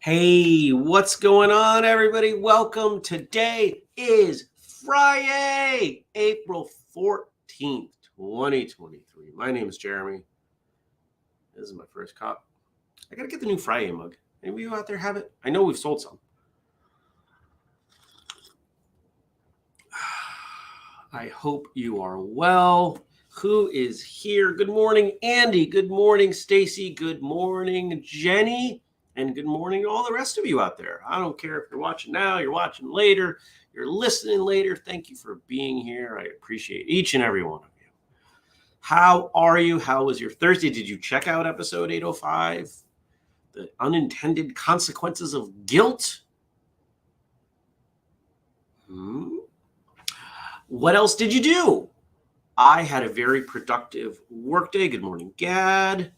Hey, what's going on, everybody? Welcome. Today is Fri-Yay, April 14th, 2023. My name is Jeremy. This is my first cup. I got to get the new Fri-Yay mug. Any of you out there have it? I know we've sold some. I hope you are well. Who is here? Good morning, Andy. Good morning, Stacy. Good morning, Jenny. And good morning to all the rest of you out there. I don't care if you're watching now, you're watching later, you're listening later. Thank you for being here. I appreciate each and every one of you. How are you? How was your Thursday? Did you check out episode 805? The unintended consequences of guilt? What else did you do? I had a very productive workday. Good morning, Gad.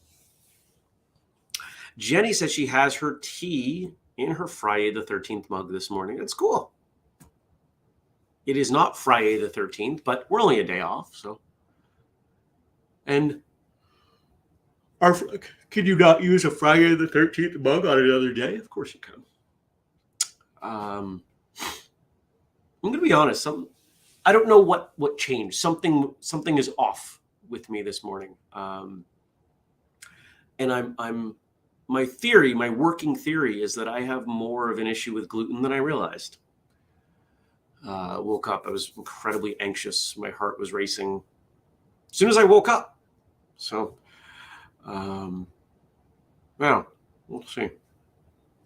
Jenny says she has her tea in her Friday the 13th mug this morning. That's cool. It is not Friday the 13th, but we're only a day off. So, and can you not use a Friday the 13th mug on another day? Of course you can. I'm going to be honest. I don't know what changed. Something is off with me this morning. And my working theory is that I have more of an issue with gluten than I realized. Woke up, I was incredibly anxious. My heart was racing as soon as I woke up. So, well, we'll see.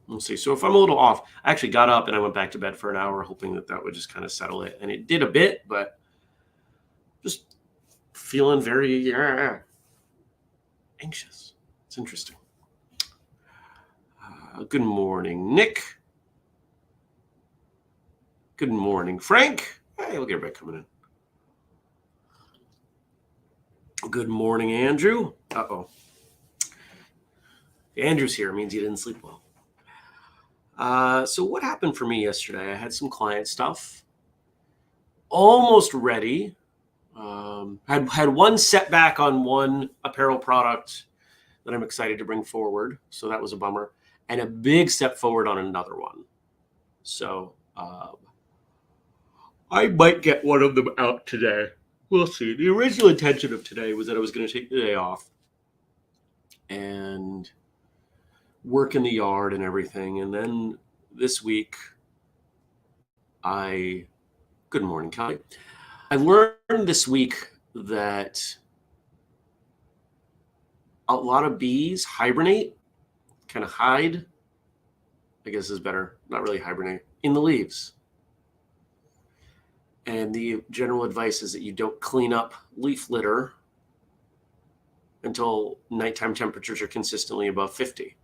We'll see. So if I'm a little off, I actually got up and I went back to bed for an hour, hoping that would just kind of settle it. And it did a bit, but just feeling very anxious. It's interesting. Good morning, Nick. Good morning, Frank. Hey, look at everybody coming in. Good morning, Andrew. Uh-oh. Andrew's here means you didn't sleep well. So what happened for me yesterday? I had some client stuff. Almost ready. Had one setback on one apparel product that I'm excited to bring forward. So that was a bummer. And a big step forward on another one. So I might get one of them out today. We'll see. The original intention of today was that I was going to take the day off and work in the yard and everything. And then this week, good morning, Kelly. I learned this week that a lot of bees hibernate. Kind of hide, I guess is better, not really hibernate, in the leaves. And the general advice is that you don't clean up leaf litter until nighttime temperatures are consistently above 50.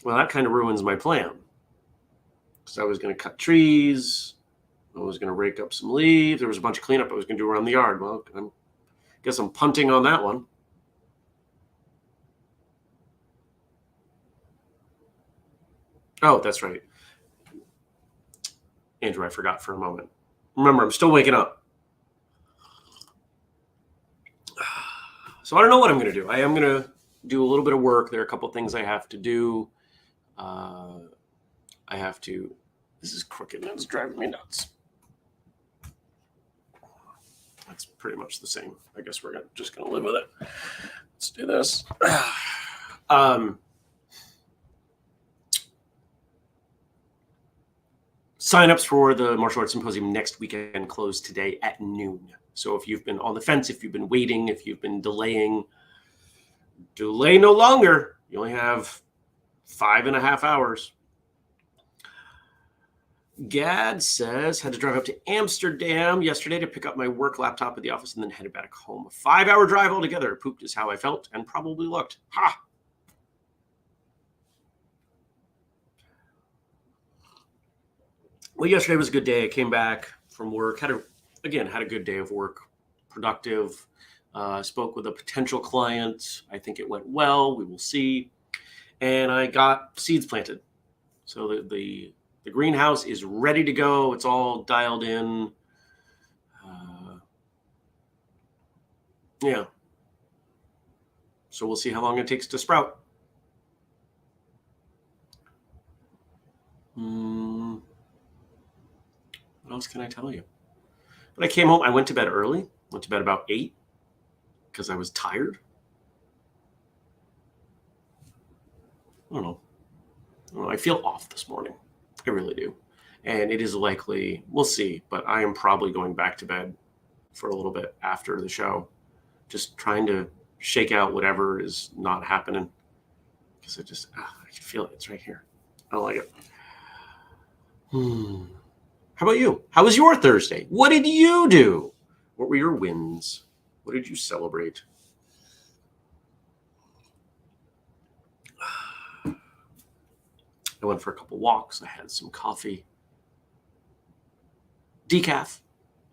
Well, that kind of ruins my plan. Because I was going to cut trees, I was going to rake up some leaves, there was a bunch of cleanup I was going to do around the yard. Well, I guess I'm punting on that one. Oh, that's right. Andrew, I forgot for a moment. Remember, I'm still waking up. So I don't know what I'm going to do. I am going to do a little bit of work. There are a couple of things I have to do. This is crooked. That's driving me nuts. That's pretty much the same. I guess we're just going to live with it. Let's do this. Sign-ups for the Martial Arts Symposium next weekend close today at noon. So if you've been on the fence, if you've been waiting, if you've been delaying, delay no longer. You only have 5.5 hours. Gad says, had to drive up to Amsterdam yesterday to pick up my work laptop at the office and then headed back home. A 5-hour drive altogether. Pooped is how I felt and probably looked. Ha! Well, yesterday was a good day. I came back, from work. Had a good day of work, productive. Spoke with a potential client. I think it went well. We will see. And I got seeds planted. So the greenhouse is ready to go. It's all dialed in. Yeah. So we'll see how long it takes to sprout. What else can I tell you? But I came home. I went to bed early. Went to bed about 8 because I was tired. I don't know. I feel off this morning. I really do. And it is likely, we'll see, but I am probably going back to bed for a little bit after the show. Just trying to shake out whatever is not happening. Because I can feel it. It's right here. I don't like it. How about you? How was your Thursday? What did you do? What were your wins? What did you celebrate? I went for a couple walks. I had some coffee. Decaf.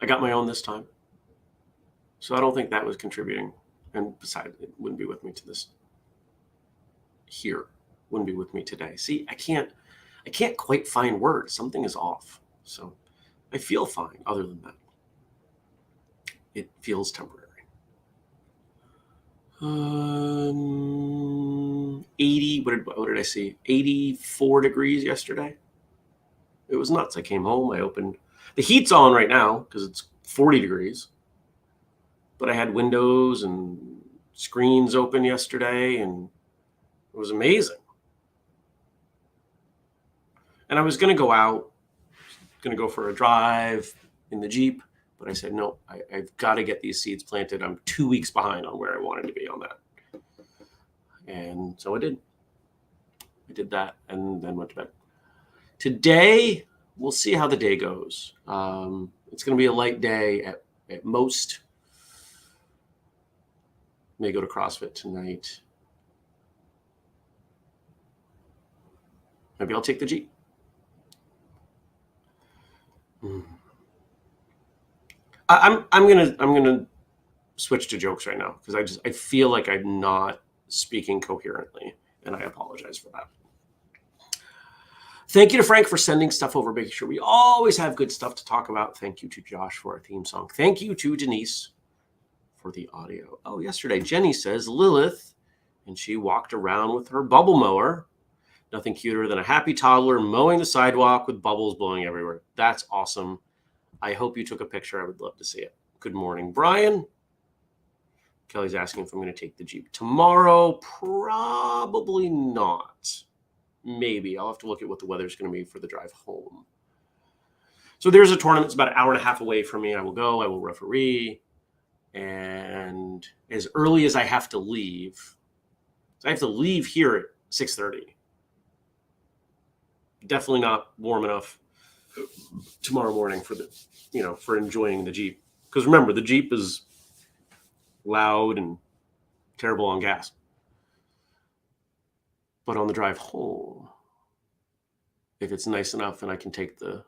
I got my own this time. So I don't think that was contributing. And besides, it wouldn't be with me to this here. Wouldn't be with me today. See, I can't quite find words. Something is off. So I feel fine other than that. It feels temporary. 80, what did I see? 84 degrees yesterday. It was nuts. I came home, I opened, the heat's on right now because it's 40 degrees. But I had windows and screens open yesterday and it was amazing. And I was going to go out, going to go for a drive in the Jeep, but I said, no, I've got to get these seeds planted. I'm 2 weeks behind on where I wanted to be on that. And so I did. I did that and then went to bed. Today, we'll see how the day goes. It's going to be a light day at most. May go to CrossFit tonight. Maybe I'll take the Jeep. I'm gonna switch to jokes right now because I feel like I'm not speaking coherently, and I apologize for that. Thank you to Frank for sending stuff over, making sure we always have good stuff to talk about. Thank you to Josh for our theme song. Thank you to Denise for the audio. Oh, yesterday, Jenny says Lilith, and she walked around with her bubble mower. Nothing cuter than a happy toddler mowing the sidewalk with bubbles blowing everywhere. That's awesome. I hope you took a picture. I would love to see it. Good morning, Brian. Kelly's asking if I'm going to take the Jeep tomorrow. Probably not. Maybe. I'll have to look at what the weather's going to be for the drive home. So there's a tournament. It's about an hour and a half away from me. I will go. I will referee. And as early as I have to leave, so I have to leave here at 6:30. Definitely not warm enough tomorrow morning for enjoying the Jeep. Because remember, the Jeep is loud and terrible on gas. But on the drive home, if it's nice enough and I can take the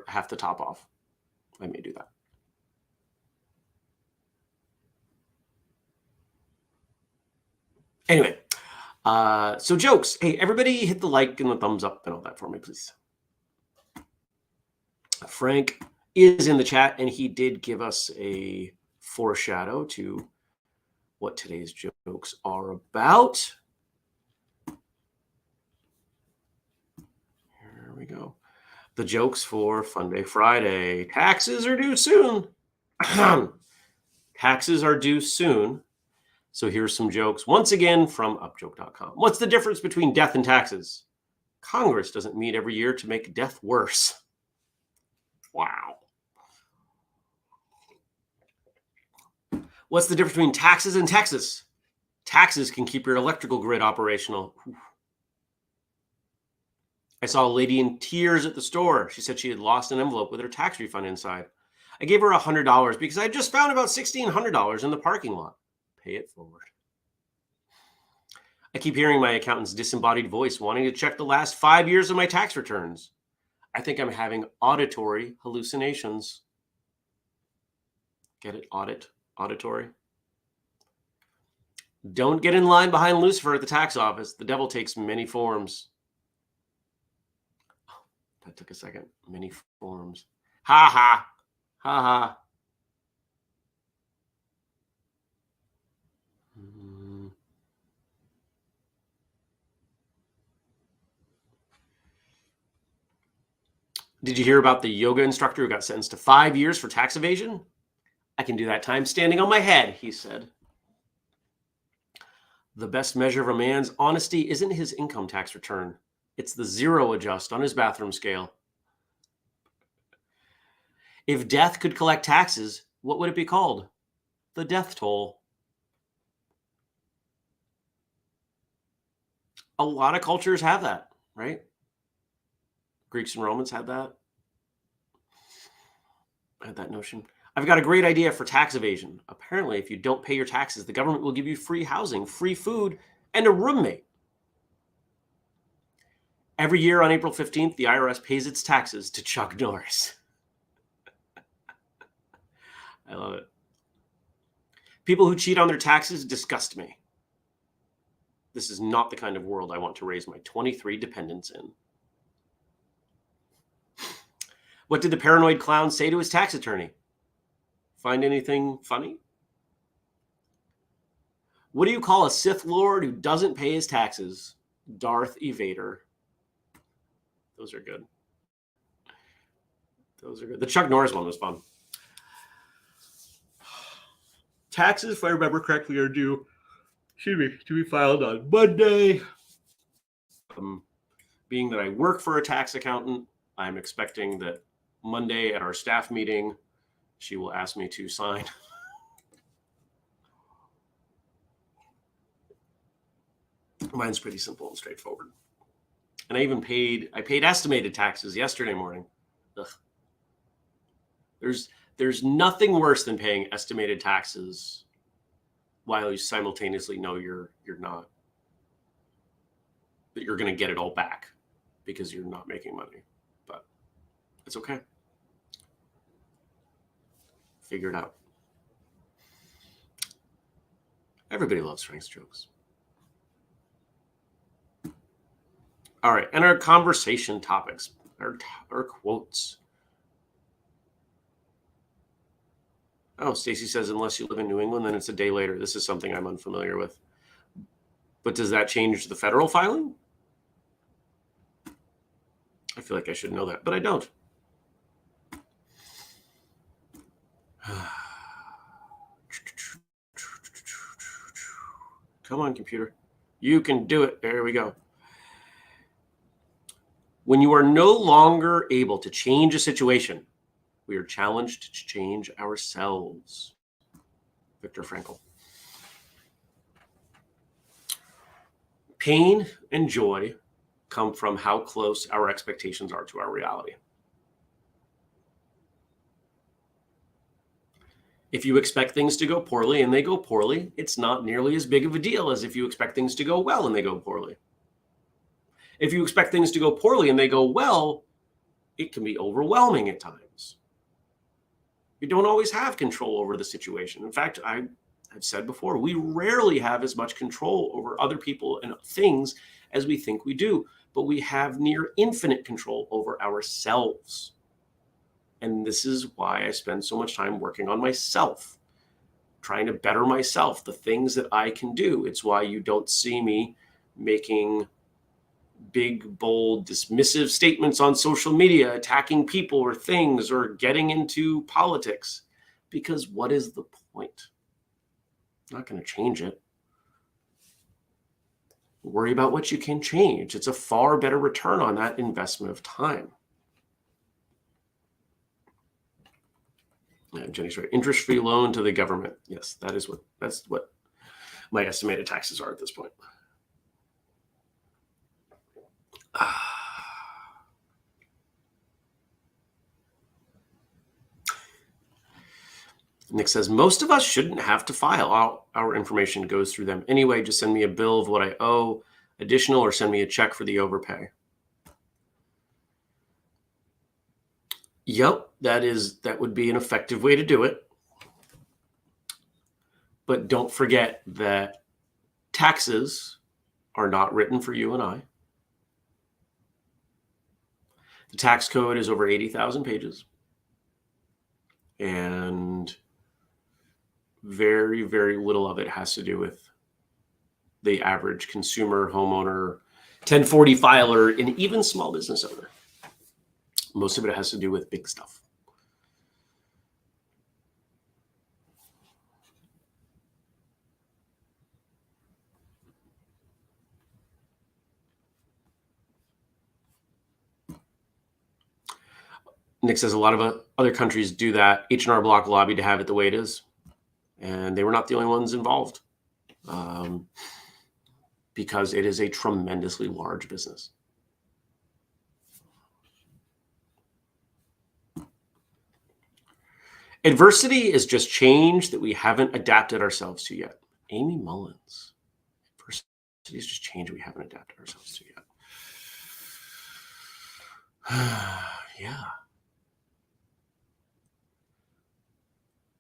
half the top off, I may do that. Anyway, so jokes. Hey, everybody hit the like and the thumbs up and all that for me, please. Frank is in the chat, and he did give us a foreshadow to what today's jokes are about. Here we go. The jokes for Fun Day Friday. Taxes are due soon. Taxes are due soon. So here's some jokes, once again, from upjoke.com. What's the difference between death and taxes? Congress doesn't meet every year to make death worse. Wow. What's the difference between taxes and Texas? Taxes can keep your electrical grid operational. I saw a lady in tears at the store. She said she had lost an envelope with her tax refund inside. I gave her $100 because I just found about $1,600 in the parking lot. Pay it forward. I keep hearing my accountant's disembodied voice wanting to check the last 5 years of my tax returns. I think I'm having auditory hallucinations. Get it? Auditory. Don't get in line behind Lucifer at the tax office. The devil takes many forms. Oh, that took a second. Many forms. Ha ha. Ha ha. Did you hear about the yoga instructor who got sentenced to 5 years for tax evasion? I can do that time standing on my head, he said. The best measure of a man's honesty isn't his income tax return. It's the zero adjust on his bathroom scale. If death could collect taxes, what would it be called? The death toll. A lot of cultures have that, right? Greeks and Romans had that. I had that notion. I've got a great idea for tax evasion. Apparently, if you don't pay your taxes, the government will give you free housing, free food, and a roommate. Every year on April 15th, the IRS pays its taxes to Chuck Norris. I love it. People who cheat on their taxes disgust me. This is not the kind of world I want to raise my 23 dependents in. What did the paranoid clown say to his tax attorney? Find anything funny? What do you call a Sith Lord who doesn't pay his taxes? Darth Evader. Those are good. Those are good. The Chuck Norris one was fun. Taxes, if I remember correctly, are due, to be filed on Monday. Being that I work for a tax accountant, I'm expecting that Monday at our staff meeting, she will ask me to sign. Mine's pretty simple and straightforward. And I paid estimated taxes yesterday morning. Ugh. There's nothing worse than paying estimated taxes while you simultaneously know you're not, that you're going to get it all back because you're not making money. But it's okay. Figure it out. Everybody loves Frank's jokes. All right, and our conversation topics, our quotes. Oh, Stacy says, unless you live in New England, then it's a day later. This is something I'm unfamiliar with. But does that change the federal filing? I feel like I should know that, but I don't. Come on, computer. You can do it. There we go. When you are no longer able to change a situation, we are challenged to change ourselves. Viktor Frankl. Pain and joy come from how close our expectations are to our reality. If you expect things to go poorly and they go poorly, it's not nearly as big of a deal as if you expect things to go well and they go poorly. If you expect things to go poorly and they go well, it can be overwhelming at times. You don't always have control over the situation. In fact, I've said before, we rarely have as much control over other people and things as we think we do, but we have near infinite control over ourselves. And this is why I spend so much time working on myself, trying to better myself, the things that I can do. It's why you don't see me making big, bold, dismissive statements on social media, attacking people or things, or getting into politics. Because what is the point? I'm not going to change it. Worry about what you can change. It's a far better return on that investment of time. Yeah, Jenny's right. Interest-free loan to the government. Yes, that's what my estimated taxes are at this point. Nick says, most of us shouldn't have to file. Our information goes through them anyway. Just send me a bill of what I owe additional or send me a check for the overpay. Yep, that would be an effective way to do it. But don't forget that taxes are not written for you and I. The tax code is over 80,000 pages. And very, very little of it has to do with the average consumer, homeowner, 1040 filer, and even small business owner. Most of it has to do with big stuff. Nick says a lot of other countries do that. H&R Block lobbied to have it the way it is. And they were not the only ones involved, because it is a tremendously large business. Adversity is just change that we haven't adapted ourselves to yet. Amy Mullins. Adversity is just change we haven't adapted ourselves to yet. Yeah.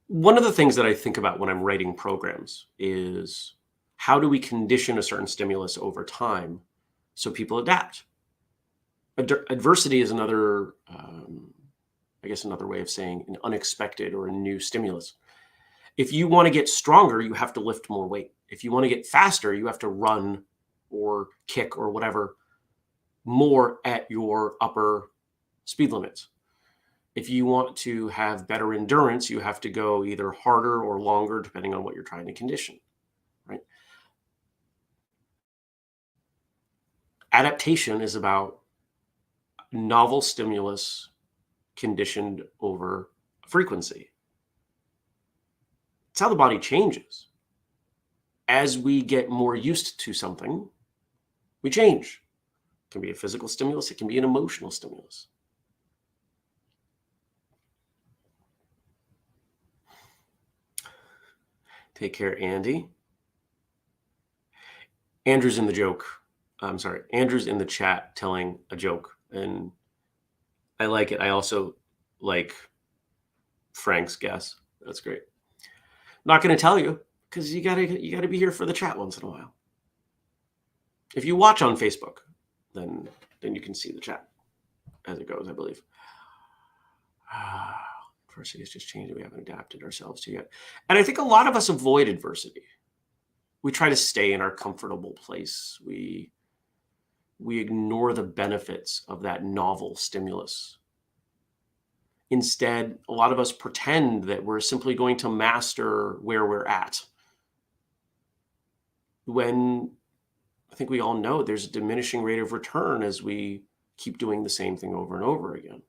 One of the things that I think about when I'm writing programs is how do we condition a certain stimulus over time so people adapt? Adversity is another, I guess, another way of saying an unexpected or a new stimulus. If you want to get stronger, you have to lift more weight. If you want to get faster, you have to run or kick or whatever more at your upper speed limits. If you want to have better endurance, you have to go either harder or longer, depending on what you're trying to condition, right? Adaptation is about novel stimulus conditioned over frequency. It's how the body changes. As we get more used to something, we change. It can be a physical stimulus. It can be an emotional stimulus. Take care, Andy. Andrew's in the joke. I'm sorry. Andrew's in the chat telling a joke, and I like it. I also like Frank's guess. That's great. Not going to tell you because you gotta be here for the chat once in a while. If you watch on Facebook, then you can see the chat as it goes, I believe. Adversity is just changing. We haven't adapted ourselves to yet. And I think a lot of us avoid adversity. We try to stay in our comfortable place. We ignore the benefits of that novel stimulus. Instead, a lot of us pretend that we're simply going to master where we're at. When I think we all know there's a diminishing rate of return as we keep doing the same thing over and over again.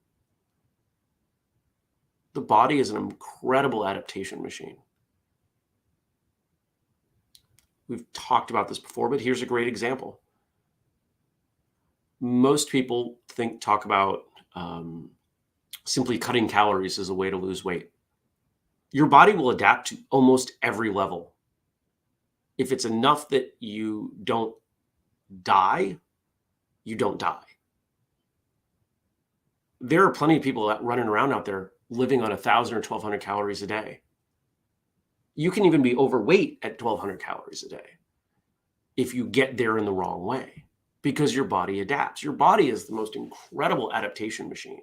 The body is an incredible adaptation machine. We've talked about this before, but here's a great example. Most people talk about simply cutting calories as a way to lose weight. Your body will adapt to almost every level. If it's enough that you don't die, you don't die. There are plenty of people running around out there living on 1,000 or 1,200 calories a day. You can even be overweight at 1,200 calories a day if you get there in the wrong way, because your body adapts. Your body is the most incredible adaptation machine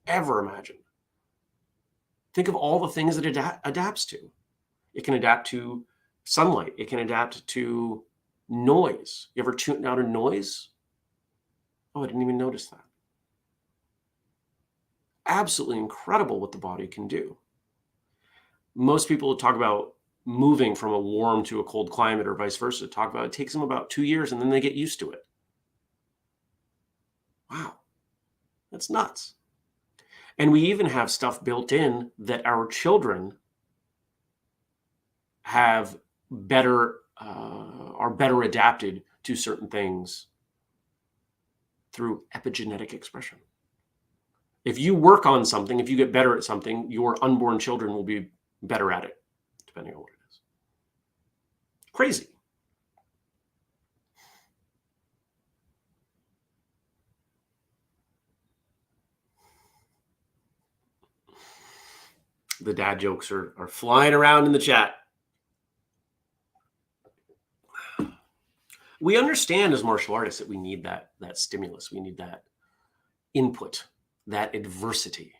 ever imagined. Think of all the things that it adapts to. It can adapt to sunlight. It can adapt to noise. You ever tuned out a noise? Oh, I didn't even notice that. Absolutely incredible what the body can do. Most people talk about moving from a warm to a cold climate or vice versa. Talk about it takes them about 2 years and then they get used to it. Wow, that's nuts. And we even have stuff built in that our children have are better adapted to certain things through epigenetic expression. If you work on something, if you get better at something, your unborn children will be better at it, depending on what it is. Crazy. The dad jokes are flying around in the chat. We understand as martial artists that we need that stimulus. We need that input, that adversity.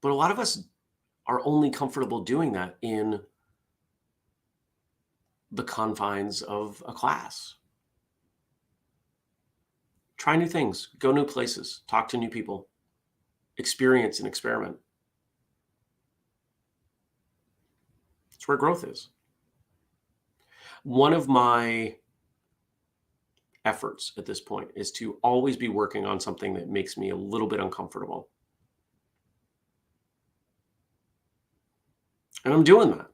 But a lot of us are only comfortable doing that in the confines of a class. Try new things, go new places, talk to new people, experience and experiment. That's where growth is. One of my efforts at this point is to always be working on something that makes me a little bit uncomfortable. And I'm doing that.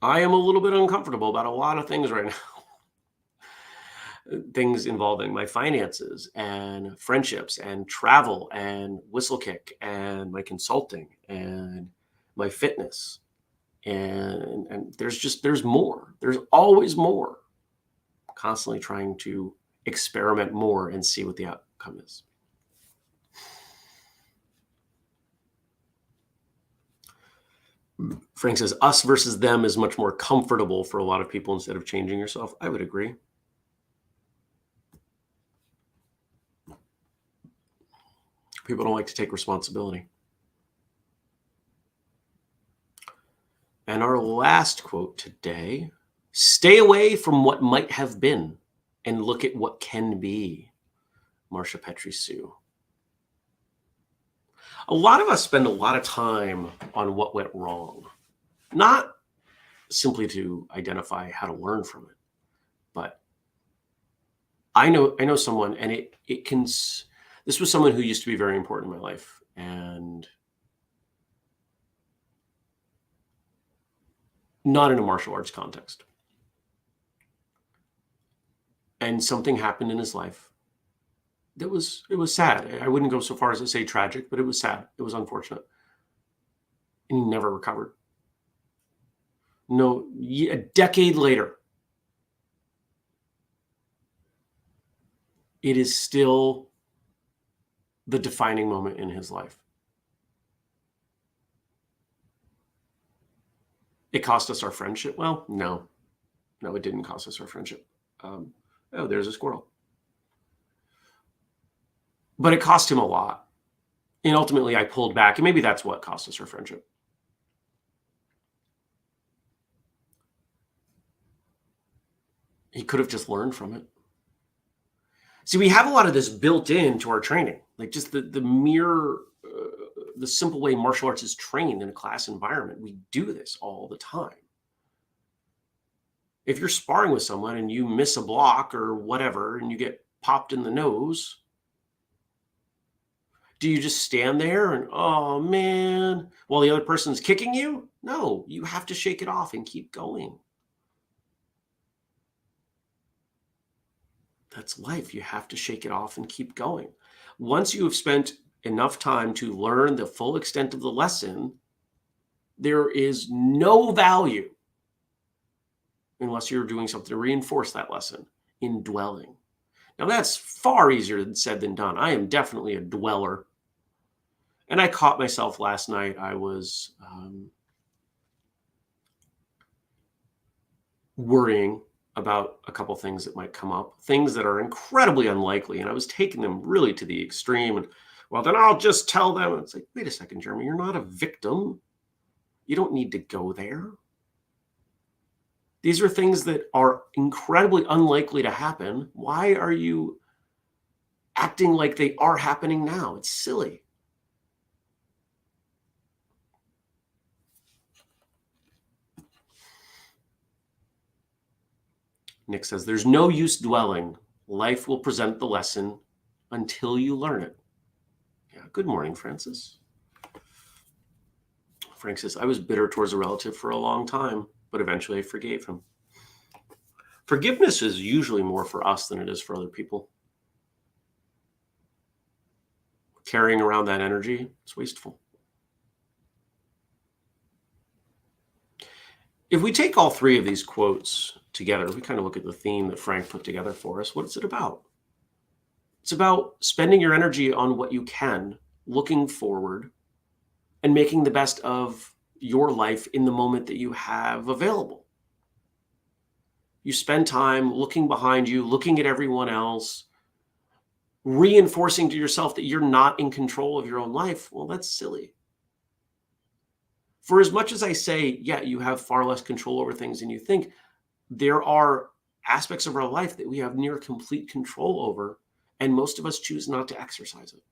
I am a little bit uncomfortable about a lot of things right now. Things involving my finances and friendships and travel and Whistlekick and my consulting and my fitness. And there's more. There's always more. Constantly trying to experiment more and see what the outcome is. Frank says, us versus them is much more comfortable for a lot of people instead of changing yourself. I would agree. People don't like to take responsibility. And our last quote today, stay away from what might have been and look at what can be. Marsha Petrie Sue. A lot of us spend a lot of time on what went wrong, not simply to identify how to learn from it, but I know someone, and it can. This was someone who used to be very important in my life, and not in a martial arts context. And something happened in his life that it was sad. I wouldn't go so far as to say tragic, but it was sad. It was unfortunate. And he never recovered. No, a decade later, it is still the defining moment in his life. It cost us our friendship. Well, no, it didn't cost us our friendship. Oh, there's a squirrel. But it cost him a lot. And ultimately I pulled back, and maybe that's what cost us our friendship. He could have just learned from it. See, we have a lot of this built into our training, like just the mere, the simple way martial arts is trained in a class environment. We do this all the time. If you're sparring with someone and you miss a block or whatever, and you get popped in the nose, do you just stand there and, oh man, while the other person's kicking you? No, you have to shake it off and keep going. That's life. You have to shake it off and keep going. Once you have spent enough time to learn the full extent of the lesson, there is no value, unless you're doing something to reinforce that lesson, in dwelling. Now that's far easier said than done. I am definitely a dweller. And I caught myself last night. I was worrying about a couple things that might come up, things that are incredibly unlikely. And I was taking them really to the extreme. And well, then I'll just tell them. It's like, wait a second, Jeremy, you're not a victim. You don't need to go there. These are things that are incredibly unlikely to happen. Why are you acting like they are happening now? It's silly. Nick says, there's no use dwelling. Life will present the lesson until you learn it. Yeah. Good morning, Francis. Frank says, I was bitter towards a relative for a long time, but eventually I forgave him. Forgiveness is usually more for us than it is for other people. Carrying around that energy, it's wasteful. If we take all three of these quotes together, we kind of look at the theme that Frank put together for us. What is it about? It's about spending your energy on what you can, looking forward, and making the best of your life in the moment that you have available. You spend time looking behind you, looking at everyone else, reinforcing to yourself that you're not in control of your own life. Well, that's silly. For as much as I say, yeah, you have far less control over things than you think, there are aspects of our life that we have near complete control over, and most of us choose not to exercise it.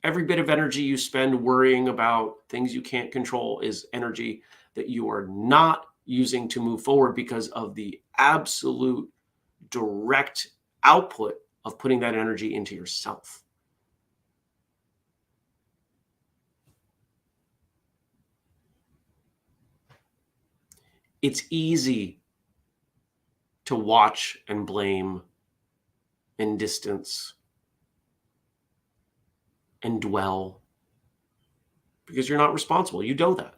Every bit of energy you spend worrying about things you can't control is energy that you are not using to move forward because of the absolute direct output of putting that energy into yourself. It's easy to watch and blame and distance and dwell because you're not responsible. You know that.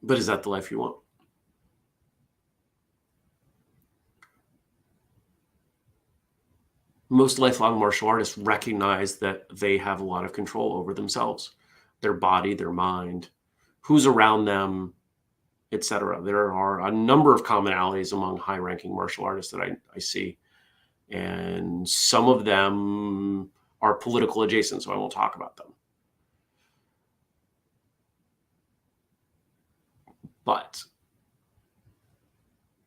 But is that the life you want? Most lifelong martial artists recognize that they have a lot of control over themselves, their body, their mind, who's around them, etc. There are a number of commonalities among high-ranking martial artists that I see, and some of them are political adjacent, so I won't talk about them. But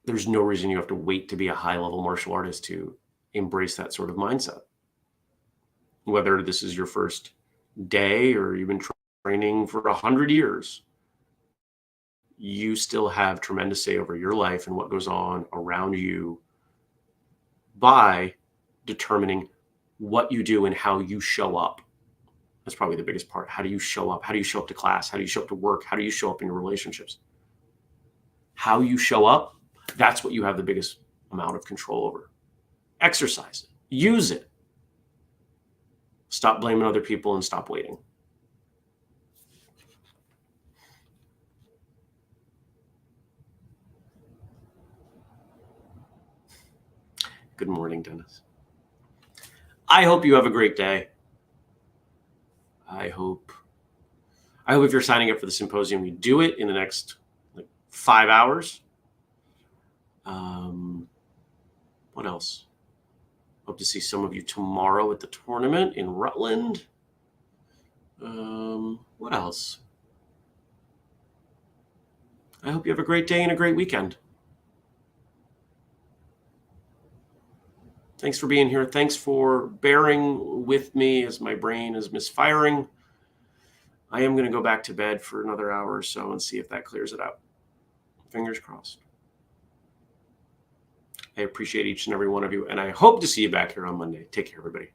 there's no reason you have to wait to be a high-level martial artist to embrace that sort of mindset. Whether this is your first day or you've been training for 100 years, you still have tremendous say over your life and what goes on around you by determining what you do and how you show up. That's probably the biggest part. How do you show up? How do you show up to class? How do you show up to work? How do you show up in your relationships? How you show up, that's what you have the biggest amount of control over. Exercise it. Use it. Stop blaming other people and stop waiting. Good morning, Dennis. I hope you have a great day. I hope if you're signing up for the symposium, you do it in the next 5 hours. What else? Hope to see some of you tomorrow at the tournament in Rutland. What else? I hope you have a great day and a great weekend. Thanks for being here. Thanks for bearing with me as my brain is misfiring. I am going to go back to bed for another hour or so and see if that clears it out. Fingers crossed. I appreciate each and every one of you, and I hope to see you back here on Monday. Take care, everybody.